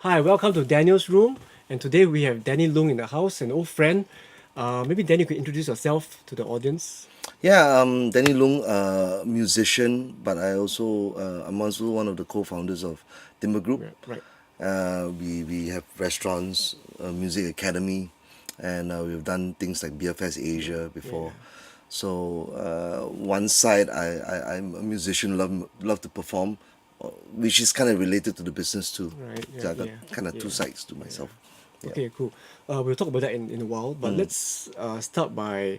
Hi, welcome to Daniel's room. And today we have Danny Loong in the house, an old friend. Maybe Danny could introduce yourself to the audience. Yeah, Danny Loong, musician, but I'm also one of the co-founders of Timbre Group. Yeah, right. We have restaurants, music academy, and we've done things like Beer Fest Asia before. Yeah. So one side, I'm a musician, love to perform, which is kind of related to the business too. Right. Yeah. So I got Yeah. kind of two Yeah. sides to myself. Yeah. Okay. Cool. We'll talk about that in a while. But let's start by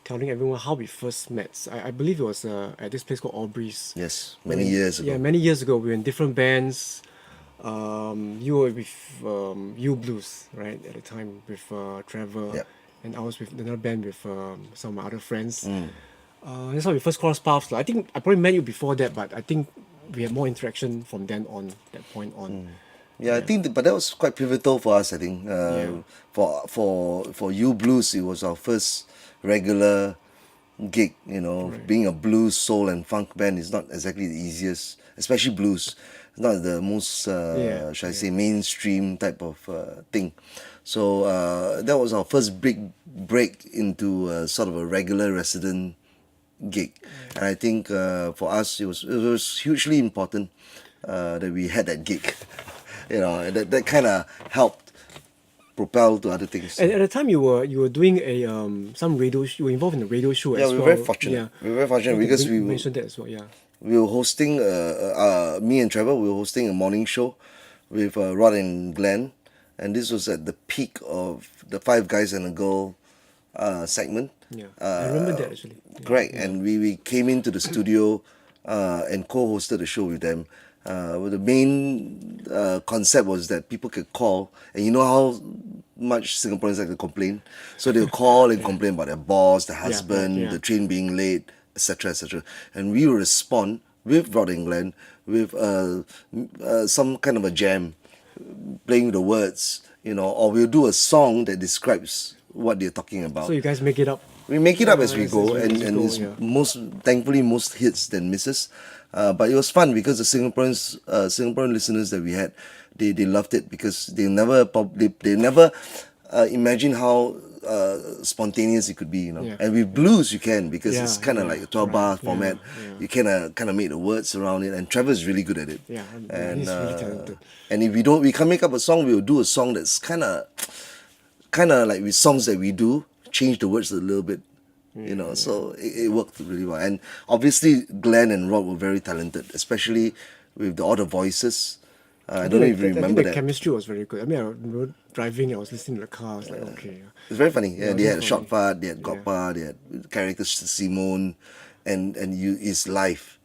telling everyone how we first met. I believe it was at this place called Aubrey's. Yes, We were many years yeah, ago. many years ago. We were in different bands. You were with Ublues, right, at the time with Trevor, Yeah. and I was with another band with some of my other friends. That's how we first crossed paths lah. I think I probably met you before that, but I think we had more interaction from then on, that point on. Yeah, I Yeah, think, but that was quite pivotal for us. I think yeah, for Ublues, it was our first regular gig. You know, right. being a blues, soul, and funk band is not exactly the easiest, especially blues. It's not the most, Yeah, should I yeah, say, mainstream type of thing. So that was our first big break into sort of a regular resident gig, and I think for us it was hugely important that we had that gig. You know, and that kind of helped propel to other things. And at the time, you were doing a some radio. You were involved in a radio show Yeah, as we were very well. fortunate. Yeah, We were very you fortunate want to because mention that as well. Yeah. we were hosting me and Trevor. We were hosting a morning show with Rod and Glenn, and this was at the peak of the Five Guys and a Girl segment. Yeah, I remember that actually. Yeah, Correct, yeah, and we came into the studio and co-hosted the show with them. Well, the main concept was that people could call, and you know how much Singaporeans like to complain, so they'll call and complain about their boss, their yeah, right, husband, yeah. the train being late, etc., etc. And we will respond with Rod and Glenn with some kind of a jam, playing the words, or we'll do a song that describes what they're talking So about. you guys make it up We make it up as we go, as and you and go. it's Yeah. most thankfully most hits than misses. But it was fun because the Singaporean listeners that we had, they loved it because they never imagine how spontaneous it could be, Yeah. And with blues you can, because Yeah, it's kind of yeah, like a 12-bar right. format. Yeah, yeah. You kind of make the words around it, and Trevor's really good at it. Yeah, yeah, And he's really talented. and if we can't make up a song, we'll do a song that's kind of like with songs that we do, change the words a little bit, so it worked really well. And obviously Glenn and Rod were very talented, especially with all the voices. I don't know if you I think remember the that. chemistry was very good. I mean, I remember driving, I was listening to the car, I was like, okay. It's very funny. Yeah, Yeah, they very had a short funny. part, they had Yeah. Goppa, they had characters Simone, and you is life,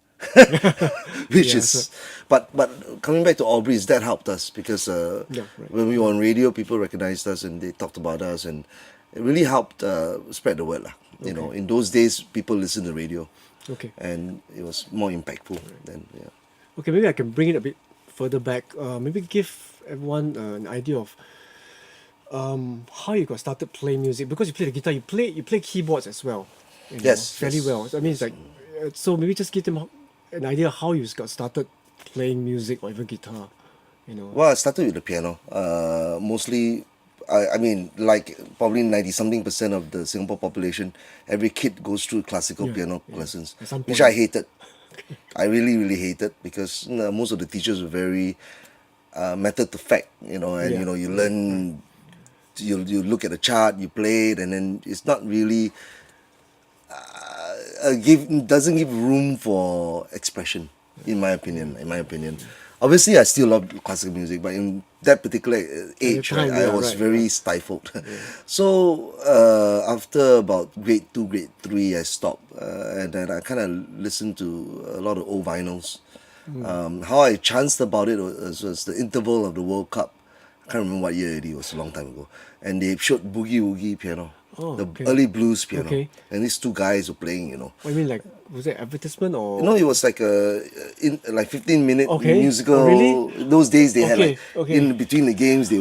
which Yeah, so, is, but coming back to Aubrey's, that helped us because yeah, right. when we were on radio, people recognized us and they talked about us, and it really helped spread the word lah. In those days, people listened to radio, Okay. and it was more impactful than yeah. Okay, maybe I can bring it a bit further back. Maybe give everyone an idea of how you got started playing music, because you play the guitar, you play keyboards as well. Yes, Fairly yes. well. I mean, it's like so maybe just give them an idea how you got started playing music or even guitar. Well, I started with the piano. Mostly, I mean, like probably 90 something percent of the Singapore population, every kid goes through classical Yeah, piano yeah. lessons, At some which point. I hated. I really, really hated because most of the teachers were very method to fact, and Yeah, you yeah, learn, you look at the chart, you play it, and then it's not really doesn't give room for expression, in my opinion. Obviously I still love classical music, but in that particular age, time, right, I yeah, was right, very yeah. stifled. So after about grade 2, grade 3, I stopped, and then I kind of listened to a lot of old vinyls. How I chanced about it was the interval of the World Cup. I can't remember what year it was, a long time ago, and they showed Boogie Woogie piano, Oh, the okay. early blues piano, Okay. and these two guys were playing. What I mean, like, was it advertisement It was like like 15-minute Okay. Oh, really? musical. Those days they had like Okay, okay. in between the games they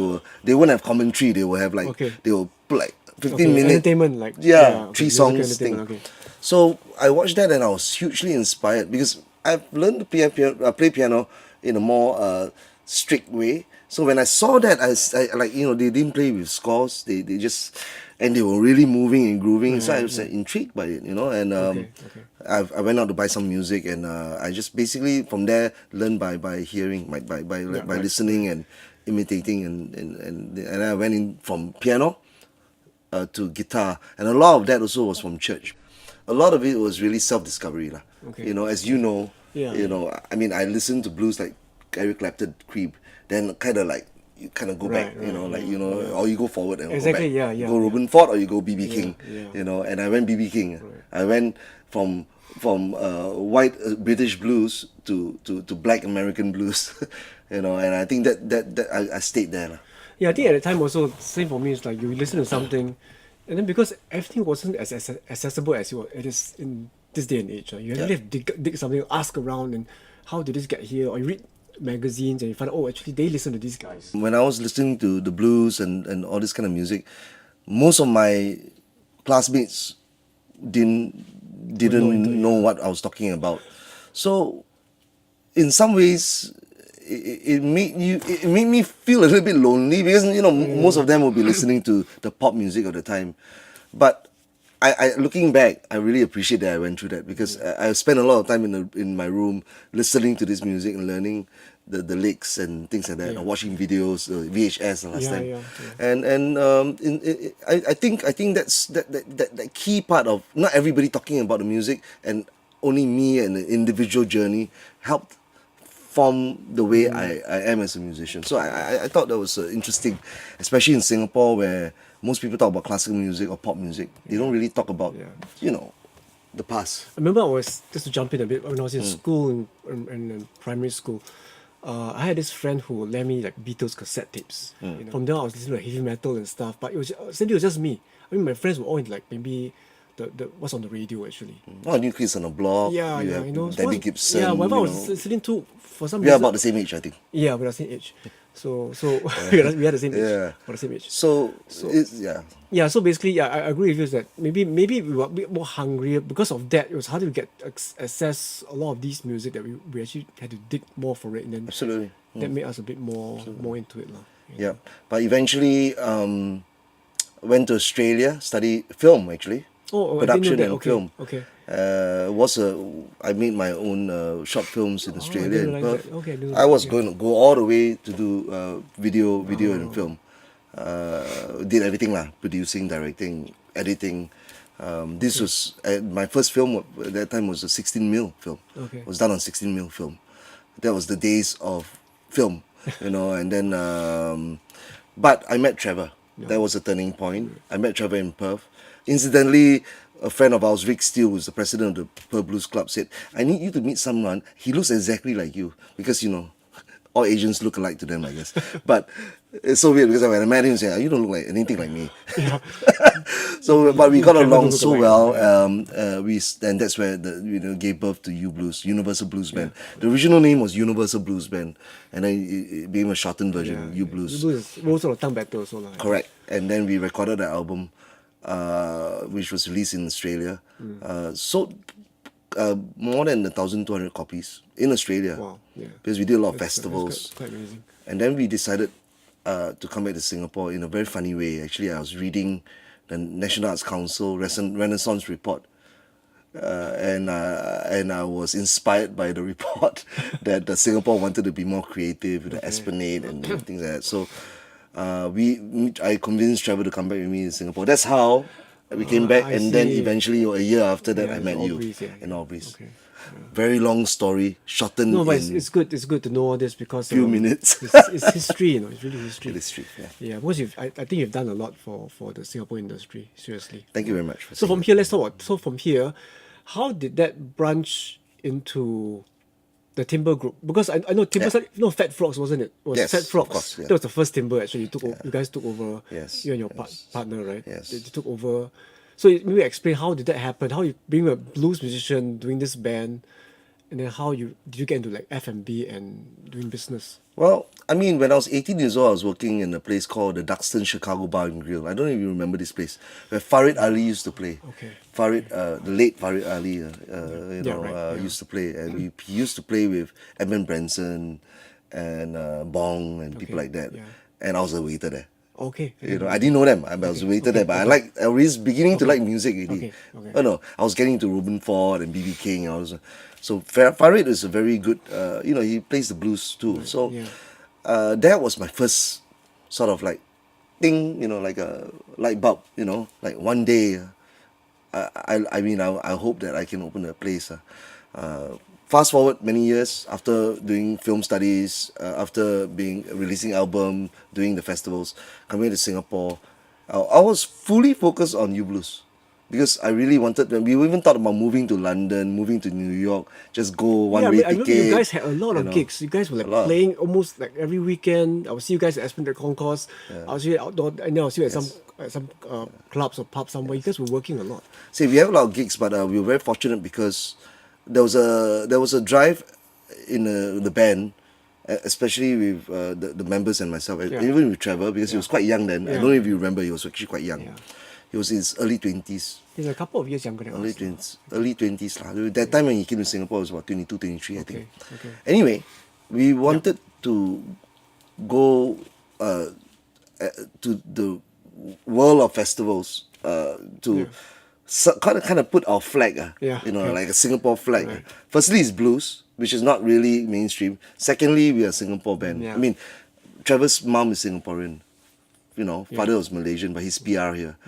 wouldn't have commentary. They will have like Okay. they will put like 15 Okay, minute, entertainment, like, yeah, yeah, okay, 3 musical songs thing. entertainment, okay. So I watched that and I was hugely inspired because I've learned to play piano in a more strict way. So when I saw that, I like, they didn't play with scores. They just, and they were really moving and grooving. So I was intrigued by it, and Okay. I went out to buy some music, and I just basically from there learned by hearing, by Right. listening and imitating, and I went in from piano to guitar, and a lot of that also was from church. A lot of it was really self-discovery, lah. Okay. As you know, Yeah. I mean, I listened to blues like Eric Clapton, Creep, then kind of like you kind of go back, or you go forward and Exactly, go back. yeah, You go yeah. Ruben Ford or you go BB King, yeah. and I went BB King. I went from white British blues to black American blues, and I think that I stayed there, lah. Yeah, I think at the time also, same for me, it's like you listen to something, and then because everything wasn't as accessible as it is in this day and age, you really have to dig something, ask around, and how did this get here? Or you read magazines and you find out, oh, actually they listen to these guys. When I was listening to the blues and all this kind of music, most of my classmates didn't know what I was talking about. So in some ways it made me feel a little bit lonely because most of them will be listening to the pop music of the time. But I looking back, I really appreciate that I went through that because I spent a lot of time in my room listening to this music and learning the licks and things like that, and watching videos, VHS last time. I think that's that key part of not everybody talking about the music and only me and the individual journey helped form the way I am as a musician. So I thought that was interesting, especially in Singapore where most people talk about classical music or pop music. They don't really talk about, the past. I remember just to jump in a bit, when I was in school, in primary school, I had this friend who lent me like Beatles cassette tapes. From there I was listening to heavy metal and stuff, but it was just me. I mean, my friends were all in like maybe the what's on the radio actually. New Kids on the Block. Yeah, you yeah, have Debbie Gibson. Yeah, whatever I was know. listening to for some We are reason. about the same age, I think. Yeah, we're the same age. So we had the same age. Yeah. We're the same age. So it's, yeah. Yeah, so basically, yeah, I agree with you that maybe we were a bit more hungrier because of that. It was hard to get access a lot of these music that we actually had to dig more for it, and then Absolutely. that made us a bit more into it, lah. Yeah. But eventually went to Australia, study film actually. Oh, production I didn't know and that. Okay, film. okay. I made my own short films in Australia didn't and realize Perth. that. Okay, I didn't know I was that. going to go all the way to do video and film. Did everything lah, producing, directing, editing. This was my first film at that time was a 16mm film. Okay. It was done on 16mm film. That was the days of film, and then but I met Trevor. That was a turning point. I met Trevor in Perth. Incidentally, a friend of ours, Rick Steele, who's the president of the Perth Blues Club, said, I need you to meet someone. He looks exactly like you. Because, all Asians look alike to them, I guess. But it's so weird because when I met him, he said, you don't look like anything like me. But we got along so well. And that's where gave birth to Ublues, Universal Blues Band. The original name was Universal Blues Band, and then it became a shortened version, Ublues. Ublues was also a tongue battle, so like. Correct. And then we recorded the album, which was released in Australia. Sold more than 1,200 copies in Australia. Wow, yeah. Because we did a lot of That's festivals. quite amazing. And then we decided to come back to Singapore in a very funny way. Actually, I was reading the National Arts Council Renaissance report. And I was inspired by the report that Singapore wanted to be more creative with the Esplanade and things like that. So I convinced Trevor to come back with me in Singapore. That's how we came back, I and then see. eventually a year after that I in met you Albury, in Albury. Okay. Very long story, shortened No, but in it's good. It's good to know all this because few minutes. it's history, It's really history. History, yeah. Yeah, because I think you've done a lot for the Singapore industry. Seriously. Thank you very much. For So saying from here, let's talk about. So from here, how did that branch into the Timbre group? Because I know Timbre started, no, Fat Frogs, wasn't it? Was Yes, Fat of Frogs. course, yeah. That was the first Timbre actually. You guys took over. Yes, You and your yes. partner, right? Yes. They took over. So maybe explain how did that happen? How you being a blues musician doing this band, and then how did you get into like F&B and doing business? Well, I mean, when I was 18 years old, I was working in a place called the Duxton Chicago Bar and Grill. I don't know if you remember this place, where Farid Ali used to play. Okay. Farid, the late Farid Ali, Right, used to play. And he used to play with Edmund Branson and Bong and people like that. yeah. And I was a waiter there. Okay. You know, I didn't know them. I was a waiter there, but I was beginning to like music already. Okay. Oh no, I was getting into Ruben Ford and B.B. King. And I was so Farid is a very good. You know, he plays the blues too. So yeah. that was my first sort of like thing. You know, like a light bulb. You know, like one day. I mean, I hope that I can open a place. Fast forward many years after doing film studies, after being releasing album, doing the festivals, coming to Singapore, I was fully focused on Ublues because I really wanted. We even thought about moving to London, moving to New York, just go one Yeah, way I remember you ticket. guys had a lot you of know, gigs. You guys were a like lot. playing almost like every weekend. I would see you guys at Esplanade Concourse. I was here outdoor, and then I was here at some clubs or pubs somewhere. You guys were working a lot. See, we have a lot of gigs, but we were very fortunate because there was a drive in the band, especially with the members and myself, and Yeah. even with Trevor, because he was quite young then. I Yeah. don't know if you remember, he was actually quite young. Yeah. He was in his early 20s. He's a couple of years younger than Early us. 20s, early 20s lah. That time when he came to Singapore, it was about 22, 23, I think. Okay. Anyway, we wanted to go to the world of festivals to kind of put our flag, Yeah, you know, okay. like a Singapore flag. Right. Firstly, it's blues, which is not really mainstream. Secondly, we are a Singapore band. Yeah. I mean, Trevor's mom is Singaporean. You know, father was Malaysian, but he's PR here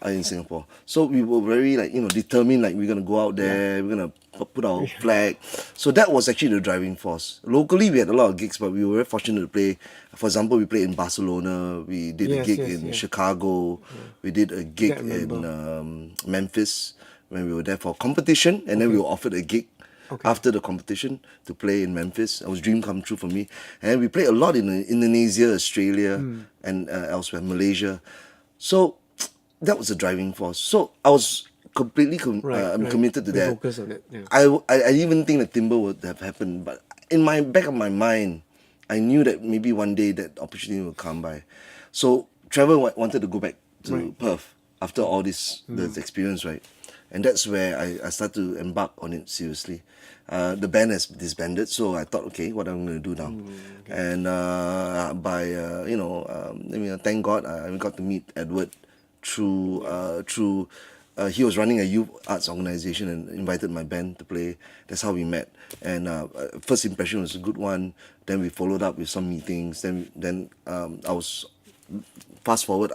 in Singapore. So we were very like, determined, like we're gonna go out there, we're gonna put our flag. So that was actually the driving force. Locally, we had a lot of gigs, but we were very fortunate to play. For example, we played in Barcelona. We did a Yes, gig yes, in yeah. Chicago. We did a gig I in remember. Memphis when we were there for competition, and then we were offered a gig. After the competition to play in Memphis. It was a dream come true for me. And we played a lot in Indonesia, Australia, and elsewhere, Malaysia. So that was the driving force. So I was completely I'm committed to Very that. focused on it, yeah. I even think that Timbre would have happened, but in my back of my mind, I knew that maybe one day that opportunity will come by. So Trevor wanted to go back to Perth after all this the experience, right? And that's where I started to embark on it seriously. The band has disbanded, so I thought, okay, what am I going to do now? And thank God I got to meet Edward through he was running a youth arts organization and invited my band to play. That's how we met. And first impression was a good one. Then we followed up with some meetings. Then I was fast forward.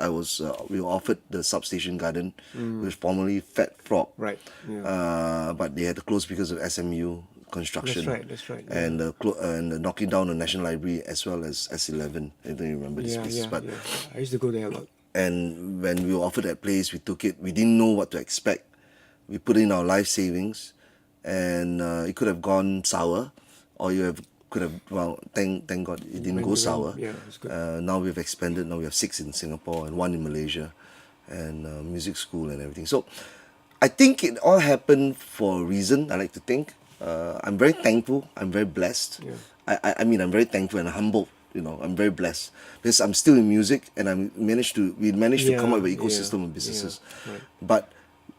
We were offered the Substation Garden, which formerly Fat Frog. Right. But they had to close because of SMU construction. That's right. And the knocking down the National Library as well as S11. I don't remember this place, Yeah. I used to go there a lot. And when we were offered that place, we took it. We didn't know what to expect. We put in our life savings, and it could have gone sour, or thank God it didn't go sour. Yeah, it's good. Now we've expanded. Now we have 6 in Singapore and 1 in Malaysia, and music school and everything. So I think it all happened for a reason. I like to think. I'm very thankful. I'm very blessed. I mean, I'm very thankful and humbled. I'm very blessed because I'm still in music, and we managed to come up with an ecosystem of businesses. Right. But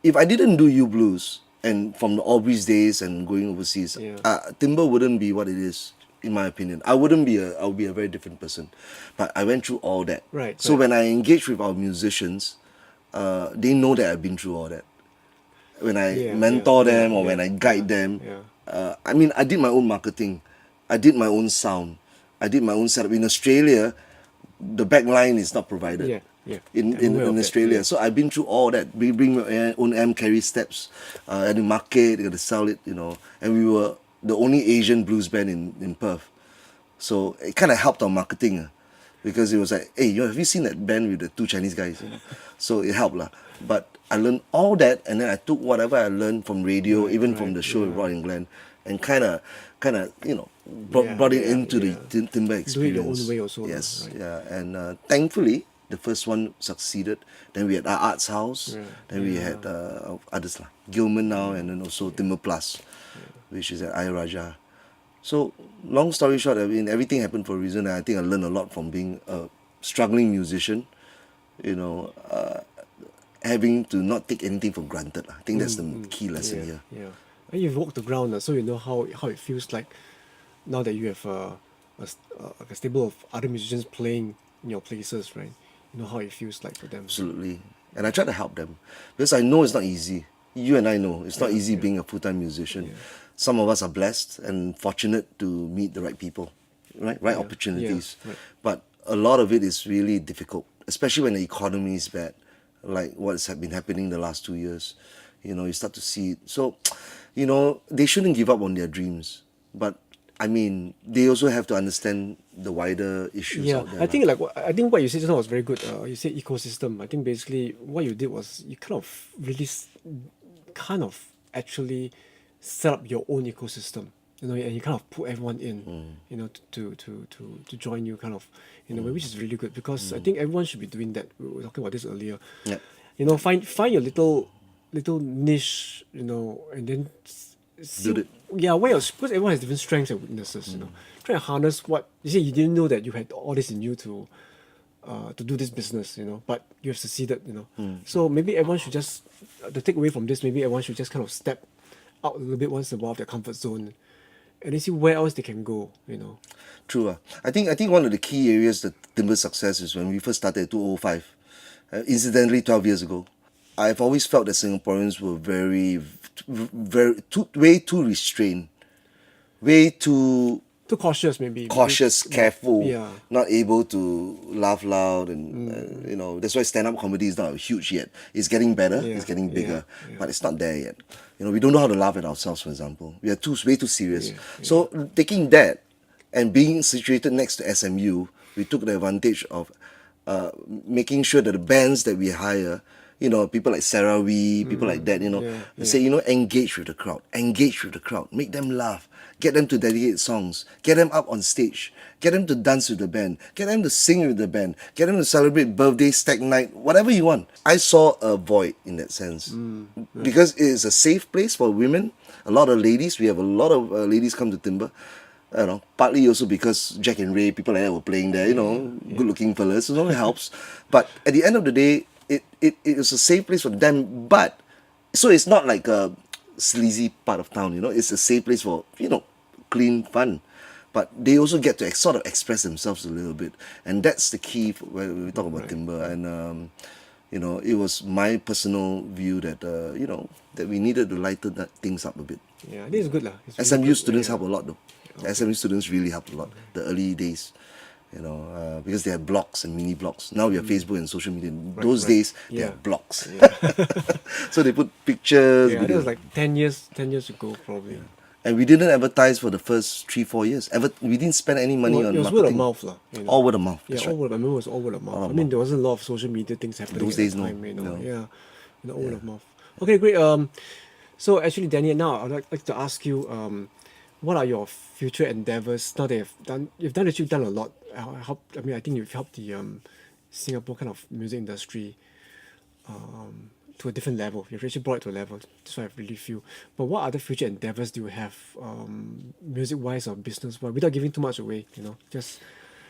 if I didn't do Ublues and from the Aubrey's days and going overseas, Timbre wouldn't be what it is, in my opinion. I would be a very different person. But I went through all that. Right, So right. when I engage with our musicians, they know that I've been through all that. When I mentor them or when I guide them, I mean, I did my own marketing. I did my own sound. I did my own setup. In Australia, the back line is not provided. Yeah. In Australia. So I've been through all that. We bring my own amp, carry steps, and the market, you got to sell it, And we were the only Asian blues band in Perth. So it kind of helped our marketing. Because it was like, hey, have you seen that band with the 2 Chinese guys? So it helped lah. But I learned all that, and then I took whatever I learned from radio, even from the show with Rod and Glenn, and kind of brought it into the Timbre experience. Do it your own way also. Yes, right? yeah, and thankfully the first one succeeded. Then we had our Arts House. Then we had others lah, Gilman now, and then also Timbre Plus, which is at Ayer Rajah. So long story short, I mean, everything happened for a reason, and I think I learned a lot from being a struggling musician. Having to not take anything for granted. I think that's the key lesson here. Yeah. And you've walked the ground, so you know how it feels like now that you have like a stable of other musicians playing in your places, right? You know how it feels like for them. Absolutely. And I try to help them because I know it's not easy. You and I know it's not easy being a full-time musician. Some of us are blessed and fortunate to meet the right people, right opportunities. right. But a lot of it is really difficult, especially when the economy is bad, like what's been happening the last 2 years. You know, you start to see it. So, you know, they shouldn't give up on their dreams. But I mean, they also have to understand the wider issues Yeah, out there. I think I think what you said just now was very good. You said ecosystem. I think basically what you did was you kind of really kind of actually set up your own ecosystem. You know, and you kind of put everyone in, you know, to join you, kind of, in a way, which is really good because I think everyone should be doing that. We were talking about this earlier. Yeah. You know, find your little niche, you know, and then see, Build it. yeah, because everyone has different strengths and weaknesses, you know. Try to harness what you see. You didn't know that you had all this in you to do this business, you know, but you have succeeded, you know. So maybe everyone should just to take away from this, maybe everyone should just kind of step out a little bit once in a while of their comfort zone, and then see where else they can go, you know. True. I think one of the key areas that Timbre's success is when we first started in 2005, incidentally 12 years ago. I've always felt that Singaporeans were way too restrained, way too Too cautious, maybe. cautious, careful, Yeah. not able to laugh loud, and you know, that's why stand-up comedy is not huge yet. It's getting better, Yeah, it's getting bigger, yeah. but it's not there yet. You know, we don't know how to laugh at ourselves, for example. We are way too serious. So taking that and being situated next to SMU, we took the advantage of making sure that the bands that we hire, you know, people like Sarah Wee, people like that, you know, they say, you know, engage with the crowd, make them laugh, get them to dedicate songs, get them up on stage, get them to dance with the band, get them to sing with the band, get them to celebrate birthday, stag night, whatever you want. I saw a void in that sense because it is a safe place for women. A lot of ladies, we have a lot of ladies come to Timbre. You know, partly also because Jack and Ray, people like that were playing there, you know, good-looking fellas, so it helps. But at the end of the day, it is a safe place for them. But so it's not like a sleazy part of town, you know. It's a safe place for, you know, clean fun. But they also get to sort of express themselves a little bit, and that's the key when we talk about Timbre. And you know, it was my personal view that you know, that we needed to lighten things up a bit. Yeah, I think it's good lah. It's really SMU good. students Yeah. help a lot though. SMU students really helped a lot. The early days, you know, because they had blogs and mini blogs. Now we have Facebook and social media. Those days they Yeah. had blogs. So they put pictures. Yeah, I think it videos. was like 10 years ago, probably. And we didn't advertise for the first 3-4 years. We didn't spend any money on It was marketing. word of mouth, lah. You know. All word of mouth. Yeah, That's all right. word. I remember it was all word of mouth. All I of mean, mouth. there wasn't a lot of social media things happening Those at days, the no. time, you know. No. Yeah, you know, all word of mouth. Okay, great. So actually, Daniel, now I'd like to ask you, what are your future endeavors now that you've done a lot. I mean, I think you've helped the Singapore kind of music industry to a different level. You've actually brought it to a level. That's what I really feel. But what other future endeavors do you have, music-wise or business-wise, without giving too much away? You know, just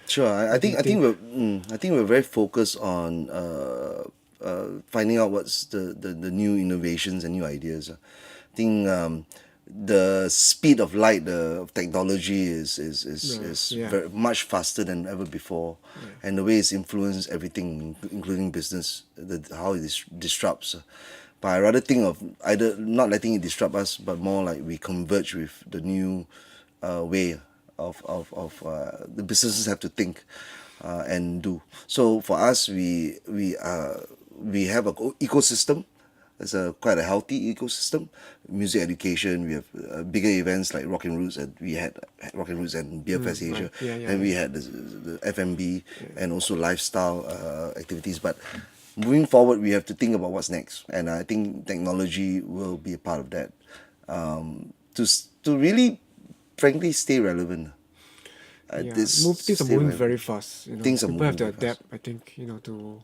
Sure, I think we're very focused on finding out what's the new innovations and new ideas. I think the speed of light of technology is Yeah. very much faster than ever before, and the way it's influenced everything, including business, how it disrupts. But I rather think of either not letting it disrupt us, but more like we converge with the new way of the businesses have to think and do. So for us, we have an ecosystem. It's quite a healthy ecosystem. Music education. We have bigger events like Rock and Roots, and we had Rock and Roots and Beer Fest Asia, right. Yeah, and we had the FMB and also lifestyle activities. But moving forward, we have to think about what's next, and I think technology will be a part of that. To really, frankly, stay relevant. things are stay moving relevant. very fast. You know, Things are people have to moving very adapt. I think, you know, to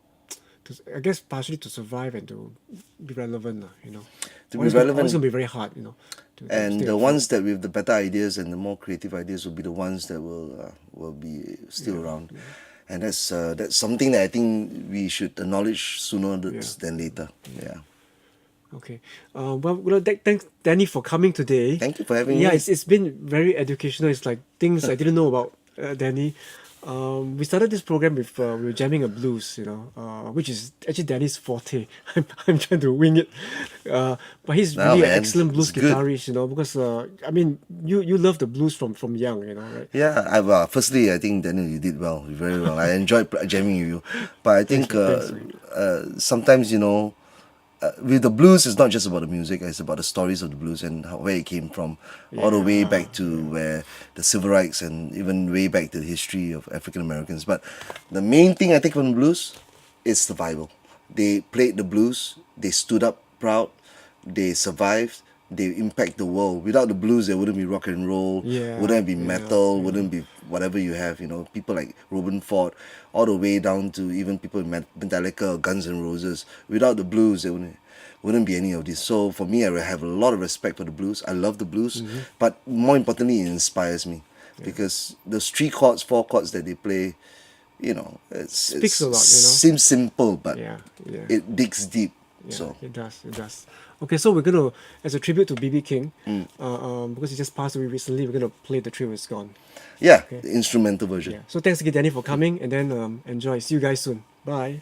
I guess partially to survive and to be relevant. You know, To be relevant. It's gonna be very hard. You know, to And stay the afloat. ones that with the better ideas and the more creative ideas will be the ones that will be still around. And that's something that I think we should acknowledge sooner than later. Yeah. Okay. Well, thanks, Danny, for coming today. Thank you for having Yeah, me. it's been very educational. It's like things I didn't know about Danny. We started this program with we were jamming a blues, which is actually Danny's forte. I'm trying to wing it, but he's Nah, really an man, excellent blues it's good. guitarist, because I mean you love the blues from young, right? Yeah, firstly, I think Daniel, you did well, very well. I enjoyed jamming with you, but I Thanks, think man. Thanks, man. sometimes with the blues, it's not just about the music; it's about the stories of the blues and where it came from, all the way Yeah, back to where the civil rights and even way back to the history of African Americans. But the main thing I take from the blues is survival. They played the blues. They stood up proud. They survived. They impact the world. Without the blues, there wouldn't be rock and roll, yeah, wouldn't be metal, wouldn't be whatever you have. People like Robin Ford, all the way down to even people in Metallica or Guns N' Roses. Without the blues, there wouldn't be any of this. So for me, I have a lot of respect for the blues. I love the blues, but more importantly, it inspires me because those 3 chords, 4 chords that they play, speaks a lot, seems simple, but Yeah, yeah. it digs deep. Yeah, So it does. It does. Okay, so we're gonna, as a tribute to BB King, because he just passed away recently, we're gonna play "The Thrill Is Gone." yeah, the instrumental version. Yeah. So thanks again, Danny, for coming, and then enjoy. See you guys soon. Bye.